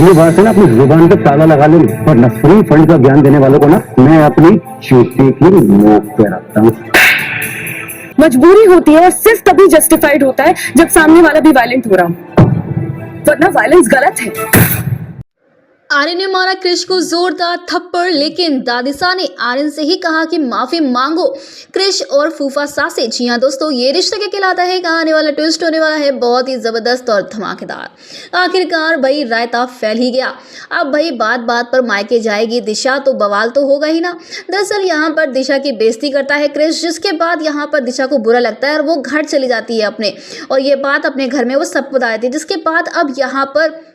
ये बात है ना, अपनी जुबान पे ताला लगा ले, वरना फ्री फंड का ज्ञान देने वालों को ना मैं अपनी जूते की नोक पे रखता हूँ। मजबूरी होती है और सिर्फ तभी जस्टिफाइड होता है जब सामने वाला भी वायलेंट हो रहा हो, वरना वायलेंस गलत है। आर्यन ने मारा क्रिश को जोरदार थप्पड़, लेकिन दादिसा ने आर्यन से ही कहा कि माफी मांगो। क्रिश और फूफा सासे, जी हाँ दोस्तों, ये रिश्ता क्या कहलाता है, कहाँ आने वाला ट्विस्ट होने वाला है बहुत ही जबरदस्त और धमाकेदार। आखिरकार भाई रायता फैल ही गया। अब भाई बात बात पर मायके जाएगी दिशा, तो बवाल तो होगा ही ना। दरअसल यहाँ पर दिशा की बेइज्जती करता है क्रिश, जिसके बाद यहाँ पर दिशा को बुरा लगता है और वो घर चली जाती है अपने, और ये बात अपने घर में वो सबको बता देती है। जिसके बाद अब यहाँ पर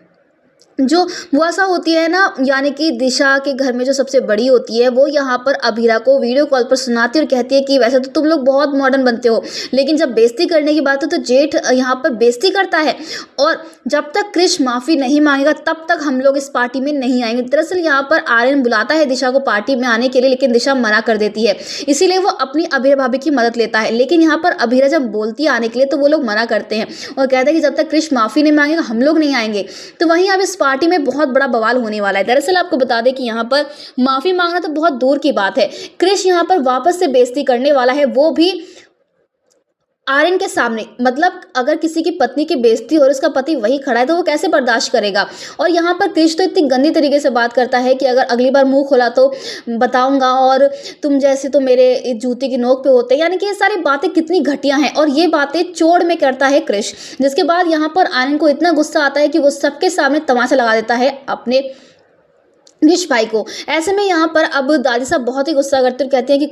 जो बुआसा होती है ना, यानी कि दिशा के घर में जो सबसे बड़ी होती है, वो यहाँ पर अभीरा को वीडियो कॉल पर सुनाती है और कहती है कि वैसे तो तुम लोग बहुत मॉडर्न बनते हो, लेकिन जब बेइज्जती करने की बात हो तो जेठ यहाँ पर बेइज्जती करता है, और जब तक क्रिश माफ़ी नहीं मांगेगा तब तक हम लोग इस पार्टी में नहीं आएंगे। दरअसल यहाँ पर आर्यन बुलाता है दिशा को पार्टी में आने के लिए, लेकिन दिशा मना कर देती है, इसीलिए वो अपनी अभीरा भाभी की मदद लेता है। लेकिन यहाँ पर अभीरा जब बोलती है आने के लिए तो वो लोग मना करते हैं और कहते हैं कि जब तक क्रिश माफ़ी नहीं मांगेगा हम लोग नहीं आएंगे। तो वहीं अब इस पार्टी में बहुत बड़ा बवाल होने वाला है। दरअसल आपको बता दें कि यहाँ पर माफी मांगना तो बहुत दूर की बात है, क्रिश यहाँ पर वापस से बेइज्जती करने वाला है, वो भी आर्यन के सामने। मतलब अगर किसी की पत्नी की बेइज्जती और उसका पति वही खड़ा है तो वो कैसे बर्दाश्त करेगा। और यहाँ पर क्रिश तो इतनी गंदी तरीके से बात करता है कि अगर अगली बार मुंह खोला तो बताऊंगा, और तुम जैसे तो मेरे जूते की नोक पे होते, यानी कि ये सारी बातें कितनी घटिया हैं, और ये बातें चोड़ में करता है क्रिश। जिसके बाद यहाँ पर आर्यन को इतना गुस्सा आता है कि वो सबके सामने तमाचा लगा देता है अपने क्रिश भाई को। ऐसे में यहाँ पर अब दादी साहब बहुत ही गुस्सा करते और कहते हैं कि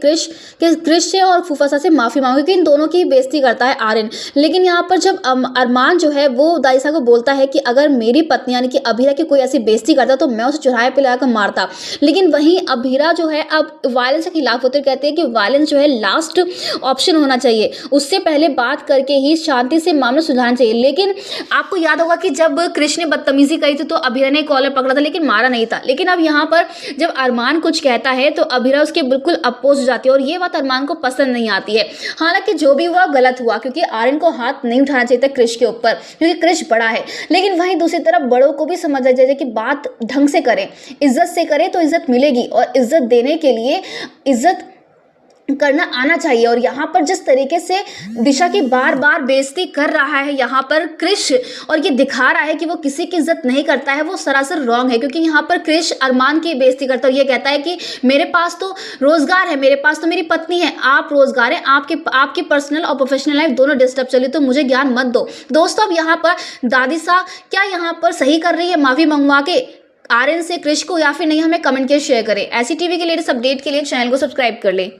क्रिश से और फूफासा से माफ़ी मांगो, क्योंकि इन दोनों की बेइज्जती करता है आर्यन। लेकिन यहाँ पर जब अरमान जो है वो दादी साहब को बोलता है कि अगर मेरी पत्नी यानी कि अभीरा की कोई ऐसी बेइज्जती करता तो मैं उसे चौराहे पे लगाकर मारता। लेकिन वहीं अभीरा जो है अब वायलेंस के खिलाफ होते कहते हैं कि वायलेंस जो है लास्ट ऑप्शन होना चाहिए, उससे पहले बात करके ही शांति से मामला सुलझाना चाहिए। लेकिन आपको याद होगा कि जब क्रिश ने बदतमीजी करी थी तो अभीरा ने कॉलर पकड़ा था लेकिन मारा नहीं था। लेकिन अब यहाँ पर जब अरमान कुछ कहता है तो अभीरा उसके बिल्कुल अपोज हो जाती है, और ये बात अरमान को पसंद नहीं आती है। हालांकि जो भी हुआ गलत हुआ, क्योंकि आर्यन को हाथ नहीं उठाना चाहिए था क्रिश के ऊपर, क्योंकि क्रिश बड़ा है। लेकिन वहीं दूसरी तरफ बड़ों को भी समझना चाहिए कि बात ढंग से करें, इज्जत से करें तो इज्जत मिलेगी, और इज्जत देने के लिए इज्जत करना आना चाहिए। और यहाँ पर जिस तरीके से दिशा की बार बार बेइज्जती कर रहा है यहाँ पर क्रिश, और ये दिखा रहा है कि वो किसी की इज्जत नहीं करता है, वो सरासर रॉन्ग है। क्योंकि यहाँ पर क्रिश अरमान की बेइज्जती करता है और ये कहता है कि मेरे पास तो रोजगार है, मेरे पास तो मेरी पत्नी है, आप रोजगार है, आपकी पर्सनल और प्रोफेशनल लाइफ दोनों डिस्टर्ब चली, तो मुझे ज्ञान मत दो। दोस्तों अब यहाँ पर दादी सा क्या यहाँ पर सही कर रही है माफी मंगवा के आर्यन से क्रिश को, या फिर नहीं, हमें कमेंट के शेयर करें। ऐसी टीवी के लेटेस्ट अपडेट के लिए चैनल को सब्सक्राइब कर लें।